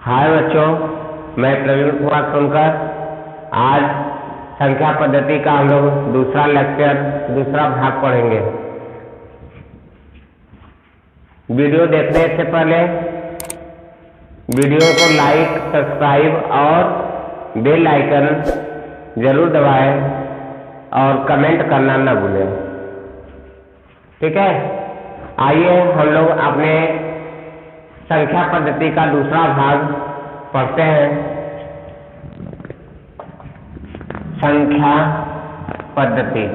हाय बच्चों, मैं प्रवीण कुमार सोनकर। आज संख्या पद्धति का हम लोग दूसरा लेक्चर, दूसरा भाग पढ़ेंगे। वीडियो देखने से पहले वीडियो को लाइक, सब्सक्राइब और बेल आइकन जरूर दबाएं और कमेंट करना न भूलें। ठीक है, आइए हम लोग अपने संख्या पद्धति का दूसरा भाग पढ़ते हैं। संख्या पद्धति।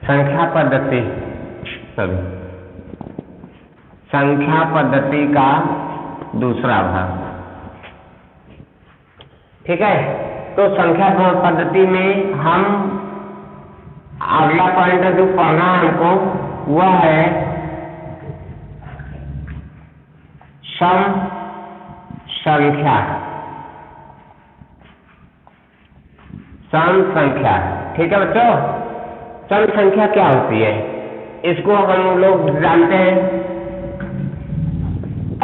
संख्या पद्धति संख्या पद्धति का दूसरा भाग। ठीक है, तो संख्या पद्धति में हम अगला पॉइंट जो पढ़ना हमको वह है सम संख्या। सम संख्या, ठीक है बच्चों। सम संख्या क्या होती है, इसको हम लोग जानते हैं।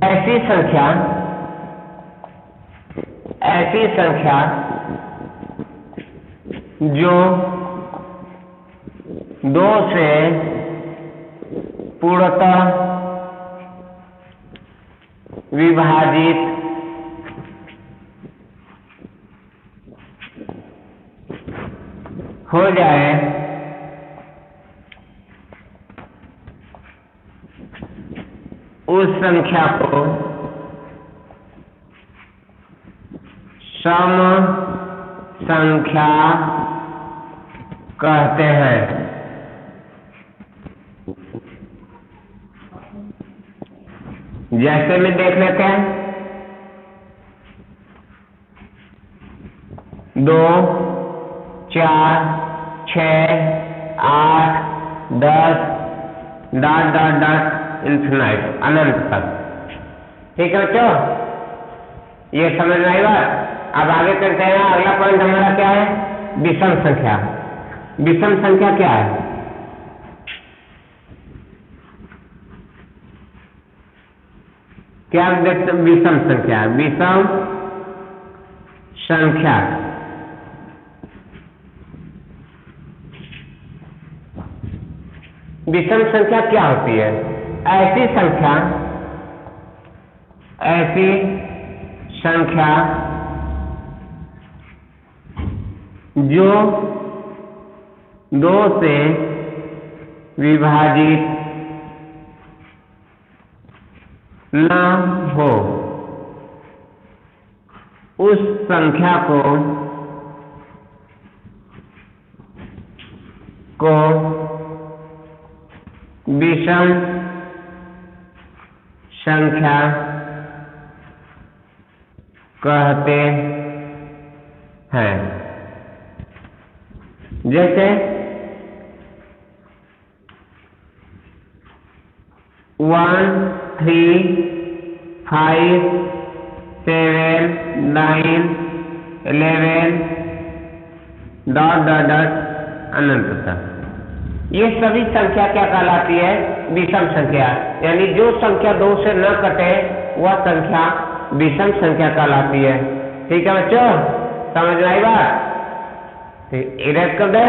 ऐसी संख्या जो दो से पूर्णतः विभाजित हो जाए, उस संख्या को सम संख्या कहते हैं। जैसे में देख लेते हैं, 2, 4, 6, 8, 10 ... इन्फिनाइट, अनंत तक। ठीक है बच्चों, ये समझ में आई बात। अब आगे चलते हैं। अगला पॉइंट हमारा क्या है, विषम संख्या। विषम संख्या क्या है? क्या देखते हैं? विषम संख्या। विषम संख्या विषम संख्या क्या होती है? ऐसी संख्या जो दो से विभाजित न हो, उस संख्या को विषम संख्या कहते हैं। जैसे 1, 3, 5, 7, 9, 11 ... अनंत तक। ये सभी संख्या क्या कहलाती है? विषम संख्या। यानी जो संख्या 2 से न कटे वह संख्या विषम संख्या कहलाती है। ठीक है बच्चों, समझ में आई बात? इरेज कर दे।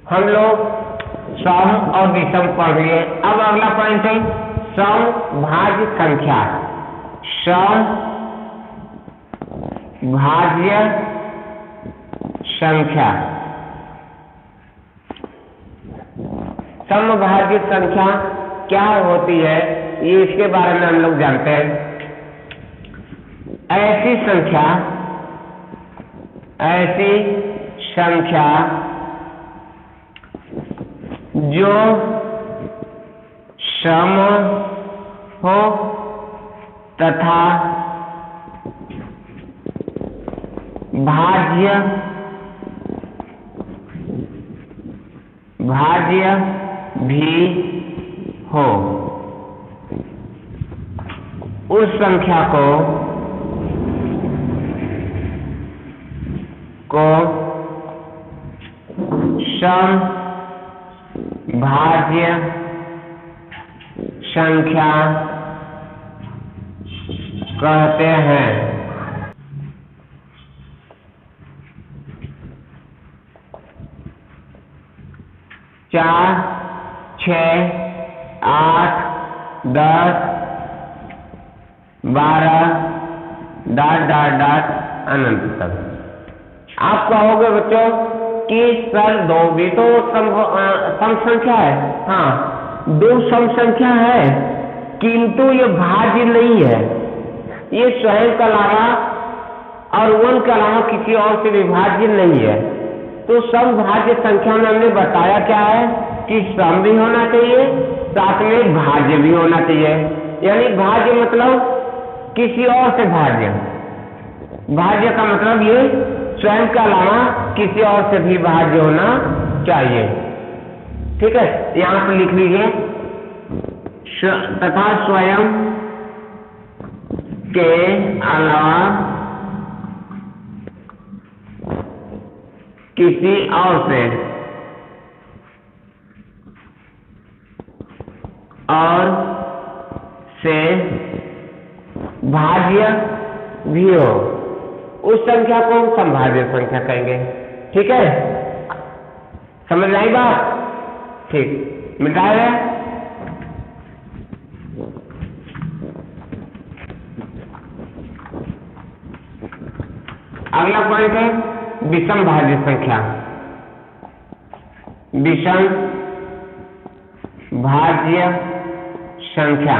हम लोग सम और विषम पढ़ लिए। अब अगला पॉइंट है सम भाज्य संख्या। सम भाज्य संख्या। समभाज्य संख्या क्या होती है, ये इसके बारे में हम लोग जानते हैं। ऐसी संख्या जो सम हो तथा भाज्य भी हो। उस संख्या को समभाज्य संख्या कहते हैं। 4, 6, 8, 10, 12 अनंत तक। आप कहोगे बच्चों कि सर 2 भी तो सम संख्या है। हाँ, 2 सम संख्या है, किंतु ये भाज्य नहीं है। ये स्वयं के अलावा और 1 के अलावा किसी और से विभाज्य नहीं है। तो समभाज्य संख्या में हमने बताया क्या है कि सम भी होना चाहिए, साथ में भाज्य भी होना चाहिए। यानी भाज्य मतलब किसी और से भाज्य, भाज्य का मतलब ये स्वयं के अलावा किसी और से भी भाज्य होना चाहिए। ठीक है, यहां पर लिख लीजिए तथा स्वयं के अलावा किसी और से भाज्य भी हो, उस संख्या को हम समभाज्य संख्या कहेंगे। ठीक है, समझ आई बात? ठीक, मिटाए। अगला पॉइंट है विषम भाज्य संख्या। विषम भाज्य संख्या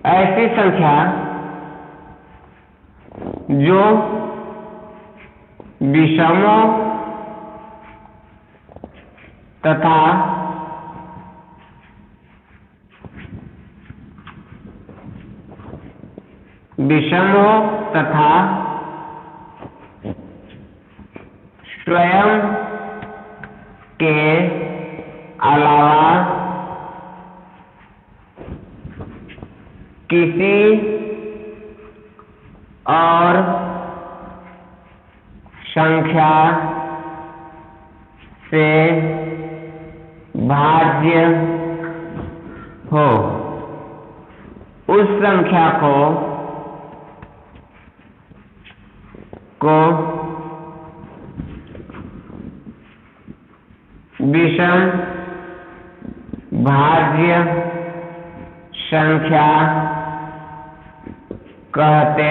ऐसी संख्या जो विषमों तथा स्वयं के अलावा किसी और संख्या से भाज्य हो, उस संख्या को विषम भाज्य संख्या कहते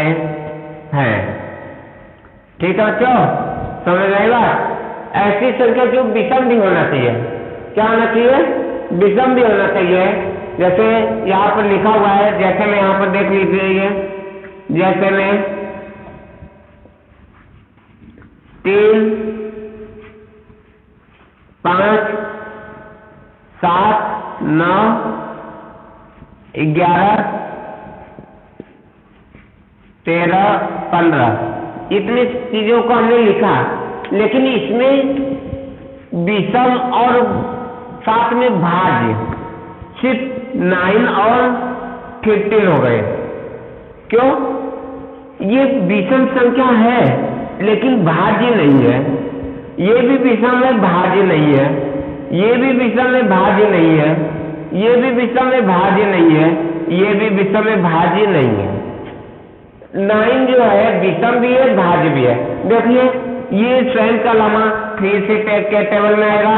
हैं। ठीक है बच्चों, समझ आएगा? ऐसी संख्या जो विषम भी होना चाहिए। क्या होना चाहिए? विषम भी होना चाहिए। जैसे यहाँ पर लिखा हुआ है, जैसे मैं यहाँ पर देख लीजिए, जैसे में 3, 5, 7, 9, 11, 13, 15 इतनी चीजों को हमने लिखा, लेकिन इसमें विषम और साथ में भाज्य सिर्फ 9 और 15 हो गए। क्यों? ये विषम संख्या है लेकिन भाज्य नहीं है। ये भी विषम में भाज्य नहीं है, ये भी विषम में भाज्य नहीं है, ये भी विषम में भाज्य नहीं है, ये भी विषम में भाज्य नहीं है। 9 जो है विषम भी है, भाज्य भी है। देखिए ये स्वयं का अलावा 3 के टेबल में आएगा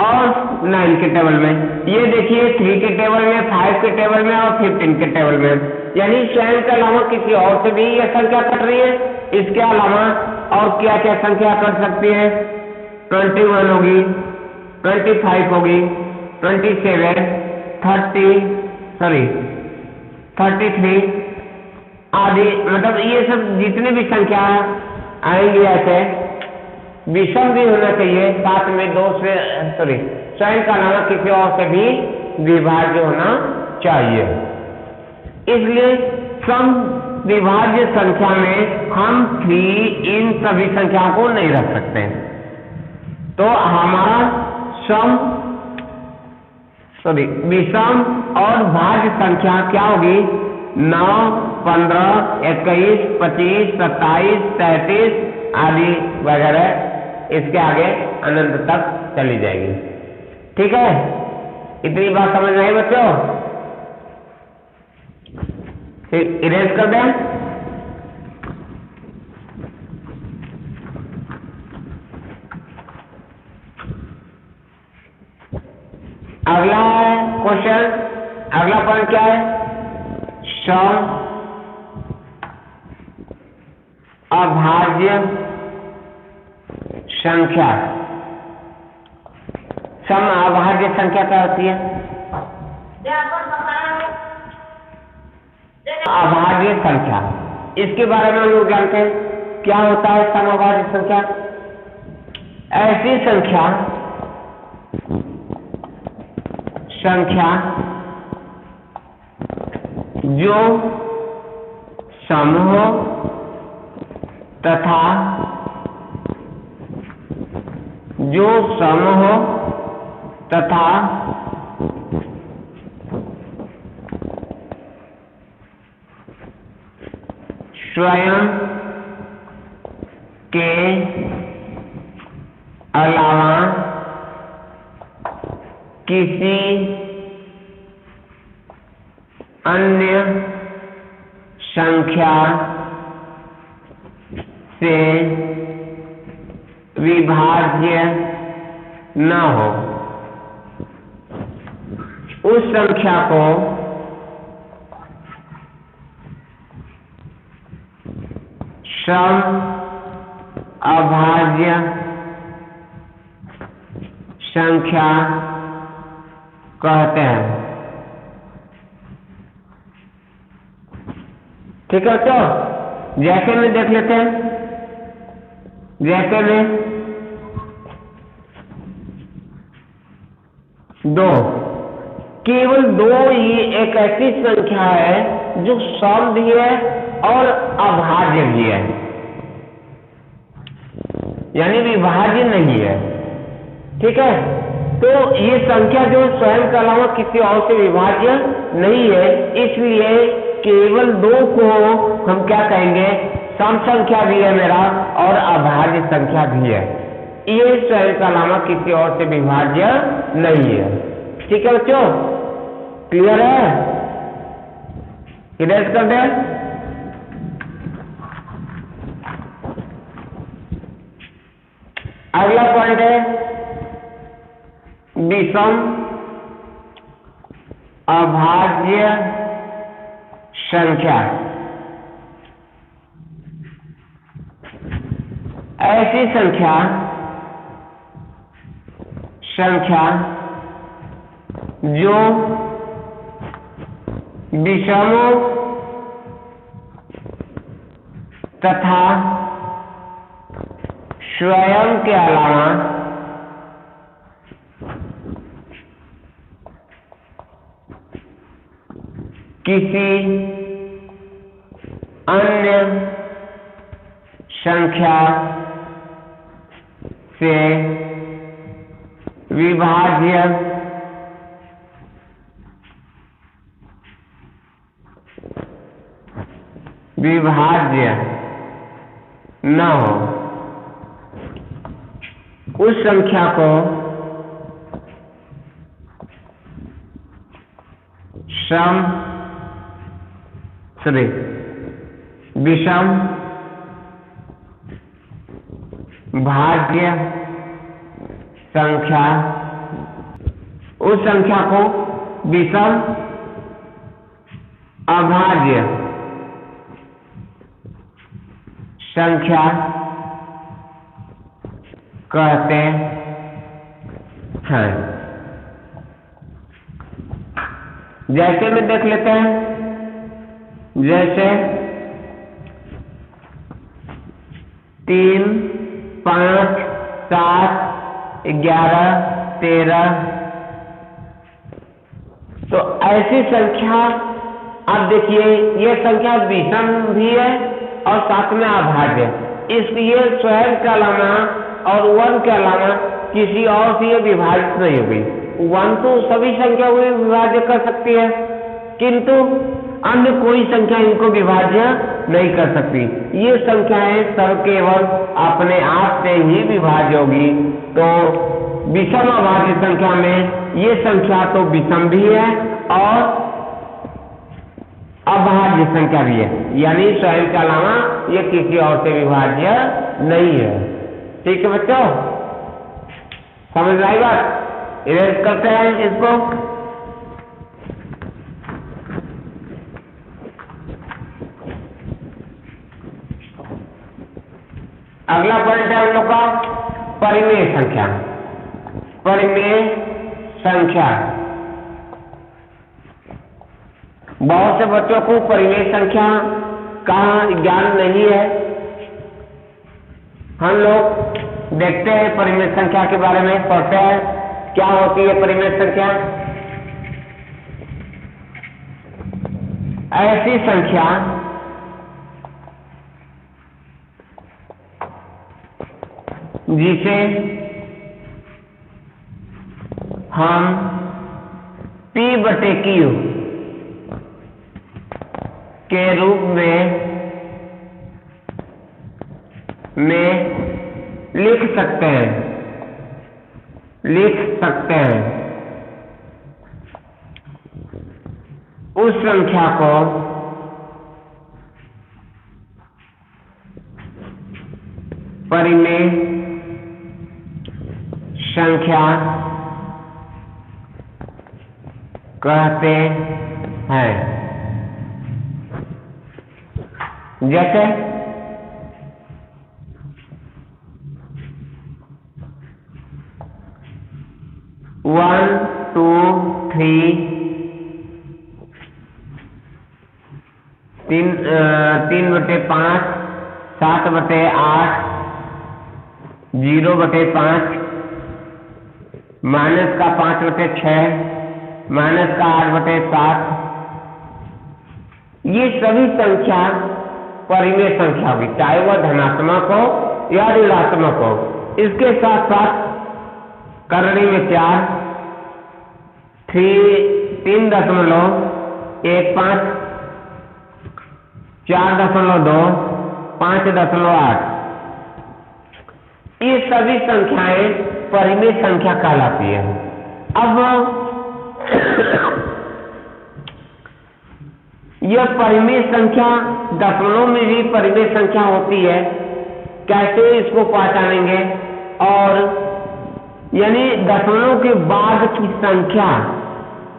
और 9 के टेबल में। ये देखिए 3 के टेबल में, 5 के टेबल में और 15 के टेबल में। यानी स्वयं के अलावा किसी और से भी यह संख्या कट रही है। इसके अलावा और क्या क्या संख्या कट सकती है? 21 होगी, 25 होगी, 27, 33 आदि। मतलब ये सब जितने भी संख्या आएंगी ऐसे विषम भी होना चाहिए, साथ में स्वयं का अलावा किसी और से भी विभाज्य होना चाहिए। इसलिए सम विभाज्य संख्या में हम 3 इन सभी संख्याओं को नहीं रख सकते। तो हमारा सम विषम और भाज्य संख्या क्या होगी? 9, 15, 21, 25, 27, 33 आदि वगैरह इसके आगे अनंत तक चली जाएगी। ठीक है, इतनी बात समझ में आई बच्चों? फिर इरेज कर दें। अगला क्वेश्चन, अगला पॉइंट क्या है? सम अभाज्य संख्या। सम अभाज्य संख्या क्या होती है? अभाज्य संख्या, इसके बारे में हम लोग जानते हैं। क्या होता है सम अभाज्य संख्या? ऐसी संख्या जो सम हो तथा स्वयं के अलावा किसी अन्य संख्या से विभाज्य न हो, उस संख्या को सम अभाज्य संख्या कहते हैं। ठीक है, तो जैसे में देख लेते हैं। जैसे में 2, केवल 2 ही एक ऐसी संख्या है जो सम भी है और अभाज्य भी है, यानी विभाज्य नहीं है। ठीक है, तो ये संख्या जो स्वयं के अलावा किसी और से विभाज्य नहीं है, इसलिए केवल 2 को हम क्या कहेंगे? सम संख्या भी है मेरा और अभाज्य संख्या भी है। ये स्वयं के अलावा किसी और से विभाज्य नहीं है। ठीक है बच्चों, क्लियर है? इरेज कर दें। अगला पॉइंट है विषम अभाज्य संख्या। ऐसी संख्या जो विषमों तथा स्वयं के अलावा किसी अन्य संख्या से विभाज्य न हो, उस संख्या को विषम भाज्य संख्या, उस संख्या को विषम अभाज्य संख्या कहते हैं। जैसे में देख लेते हैं, जैसे 3, 5, 7, 11, 13। तो ऐसी संख्या आप देखिए, ये संख्या विषम भी है और साथ में अभाज्य, इसलिए स्वयं के अलावा और 1 के अलावा किसी और से ये विभाजित नहीं होगी। 1 तो सभी संख्या को विभाज्य कर सकती है, किंतु अन्य कोई संख्या इनको विभाज्य नहीं कर सकती। ये संख्याएं सब केवल अपने आप से ही विभाज्य होगी। तो विषम अभाज्य संख्या में ये संख्या तो विषम भी है और अभाज्य संख्या भी है, यानी स्वयं के अलावा ये किसी और से विभाज्य नहीं है। ठीक है बच्चों, समझ आई बात? इरेज करते हैं इसको। अगला पॉइंट है हम लोग का परिमेय संख्या। परिमेय संख्या, बहुत से बच्चों को परिमेय संख्या का ज्ञान नहीं है। हम लोग देखते हैं परिमेय संख्या के बारे में, पढ़ते हैं क्या होती है परिमेय संख्या। ऐसी संख्या जिसे हम P/Q के रूप में लिख सकते हैं। उस संख्या को परिमेय संख्या कहते हैं। जैसे 1 2 3 3/5 7/8 0/5 माइनस का 5/6 माइनस का 8/7, ये सभी संख्या परिमेय संख्या होगी, चाहे वह धनात्मक हो या ऋणात्मक हो। इसके साथ साथ करणी में 4 3.15 4.2 5.8, ये सभी संख्याएं परिमेय संख्या कहलाती है। अब यह परिमेय संख्या दशमलव में भी परिमेय संख्या होती है। कैसे इसको पहचानेंगे? और यानी दशमलव के बाद की संख्या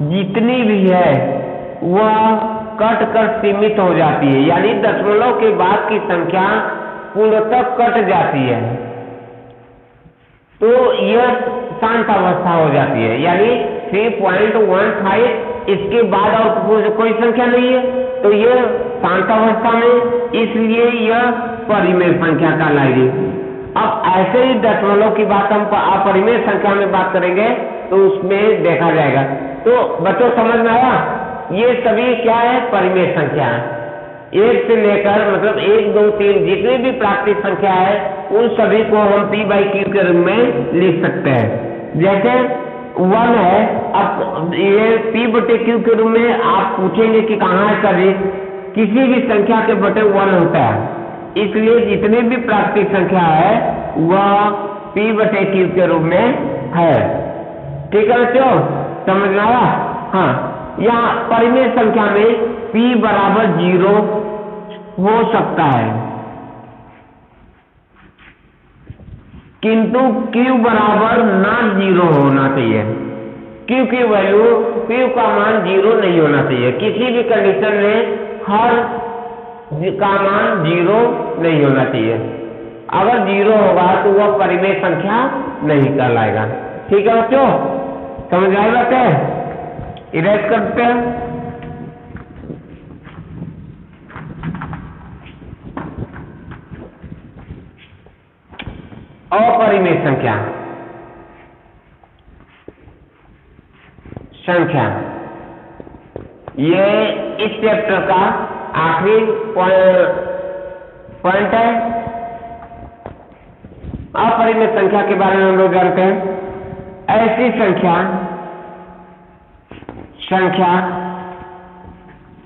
जितनी भी है वह कट कर सीमित हो जाती है, यानी दशमलव के बाद की संख्या पूर्णतः कट जाती है, तो यह शांत अवस्था हो जाती है। यानी 3.15 इसके बाद और कोई संख्या नहीं है, तो यह शांत अवस्था में, इसलिए यह परिमेय संख्या कहलाएगी। अब ऐसे ही दशमलव की बात हम अपरिमेय संख्या में बात करेंगे तो उसमें देखा जाएगा। तो बच्चों समझ में आया? ये सभी क्या है? परिमेय संख्या है। 1 से लेकर मतलब 1 2 3 जितनी भी प्राकृतिक संख्या है उन सभी को हम P/Q के रूप में लिख सकते हैं। जैसे 1 है, अब ये P/Q के रूप में आप पूछेंगे कि कहाँ है सभी, किसी भी संख्या के बटे 1 होता है, इसलिए जितनी भी प्राकृतिक संख्या है वह P/Q के रूप में है। ठीक है बच्चों, समझ में आया? हाँ, यहाँ परिमेय संख्या में P बराबर 0 हो सकता है, किंतु Q बराबर ना 0 होना चाहिए। Q की वैल्यू, Q का मान 0 नहीं होना चाहिए। किसी भी कंडीशन में हर का मान 0 नहीं होना चाहिए। अगर 0 होगा तो वह परिमेय संख्या नहीं कहलाएगा। ठीक है बच्चों, समझ आई बात है? इरेज करते हैं। अपरिमेय संख्या ये इस चैप्टर का आखिरी पॉइंट है। अपरिमेय संख्या के बारे में हम लोग जानते हैं। ऐसी संख्या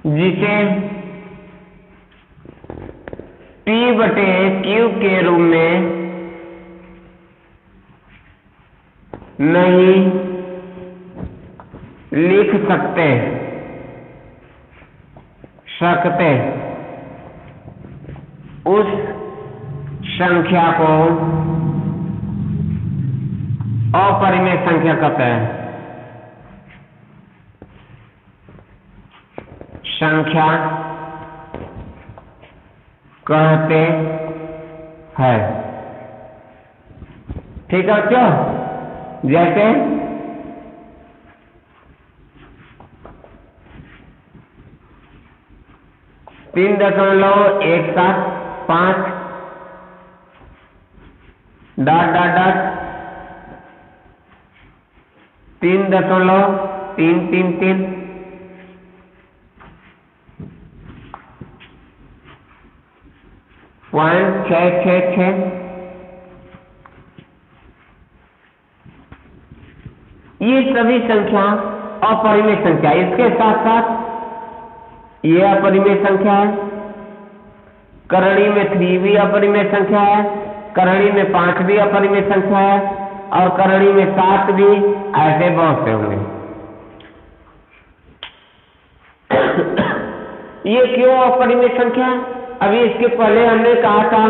जिसे P/Q के रूप में नहीं लिख सकते उस संख्या को अपरिमेय संख्या कहते हैं। संख्या कहते हैं, ठीक है बच्चों। जैसे 3.175 3.333 .666 ये सभी संख्या अपरिमेय संख्या। इसके साथ साथ ये अपरिमेय संख्या है, करणी में 3 भी अपरिमेय संख्या है, करणी में 5 भी अपरिमेय संख्या है, और करणी में 7 भी। ऐसे बहुत से होंगे। ये क्यों अपरिमेय संख्या है? अभी इसके पहले हमने कहा था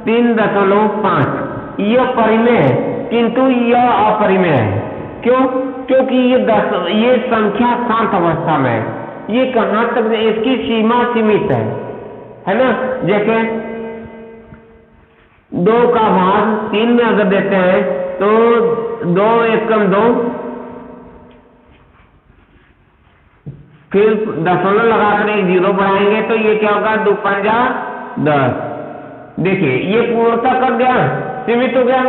3.5 यह परिमेय है, किंतु यह अपरिमेय है। क्यों? क्योंकि ये संख्या शांत अवस्था में है। ये कहां तक, इसकी सीमा सीमित है ना। जैसे 2 का भाग 3 में अगर देते हैं तो 2 एकम 2, फिर दशमलव लगाकर एक 0 बढ़ाएंगे तो ये क्या होगा, 2 पंजा 10। देखिए ये पूर्णता कर गया, सीमित हो गया।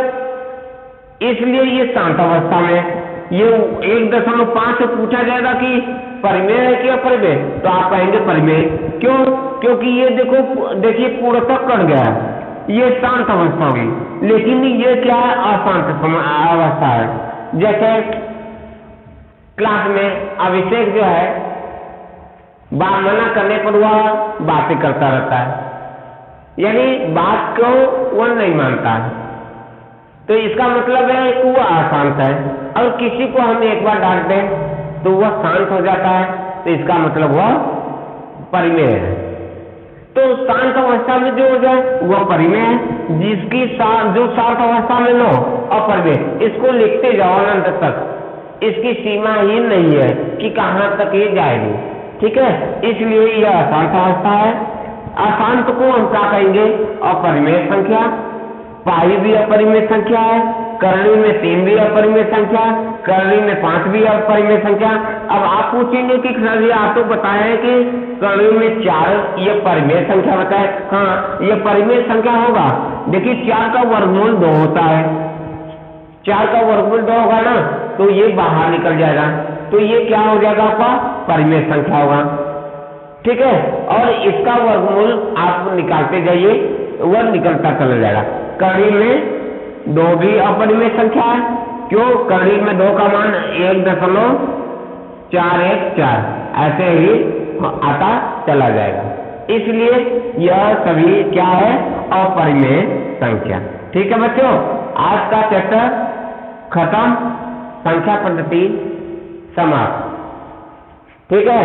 इसलिए ये शांत अवस्था में, ये 1.5 से पूछा जाएगा कि परिमेय है कि अपरिमेय, तो आप कहेंगे परिमेय। क्यों? क्योंकि ये देखिए पूर्णता कर गया, ये शांत अवस्था होगी। लेकिन ये क्या है, अशांत अवस्था है। जैसे क्लास में अभिषेक जो है, बात मना करने पर वह बातें करता रहता है, यानी बात को वह नहीं मानता है। तो इसका मतलब है कि वह अशांत है। और किसी को हम एक बार डांट दें तो वह शांत हो जाता है, तो इसका मतलब वह परिमेय है। तो शांत अवस्था में जो हो जाए वह परिमेय है, जो शांत अवस्था में लो अपरिमेय। इसको लिखते जाओ अनंत तक, इसकी सीमा ही नहीं है कि कहां तक ये जाएगी, ठीक है। इसलिए यह अशांत अवस्था है। अशांत को हम क्या कहेंगे, अपरिमेय संख्या। पाई भी अपरिमेय संख्या है, करणी में 3 भी अपरिमेय संख्या, करणी में 5 भी अपरिमेय संख्या। अब आप पूछेंगे कि सर आप तो बताए कि करणी में 4 ये परिमेय संख्या बताए। हाँ, ये परिमेय संख्या होगा। देखिए 4 का वर्गमूल 2 होता है, 4 का वर्गमूल 2 होगा ना, तो ये बाहर निकल जाएगा, तो ये क्या हो जाएगा, आपका परिमेय संख्या होगा, ठीक है। और इसका वर्गमूल आप निकालते जाइए, वह निकलता चला जाएगा। करणी में 2 भी अपरिमेय संख्या है। क्यों? करणी में 2 का मान 1.414 ऐसे ही आता चला जाएगा। इसलिए यह सभी क्या है, अपरिमेय संख्या। ठीक है बच्चों, आज का चैप्टर खत्म, संख्या पद्धति समाप्त। ठीक है।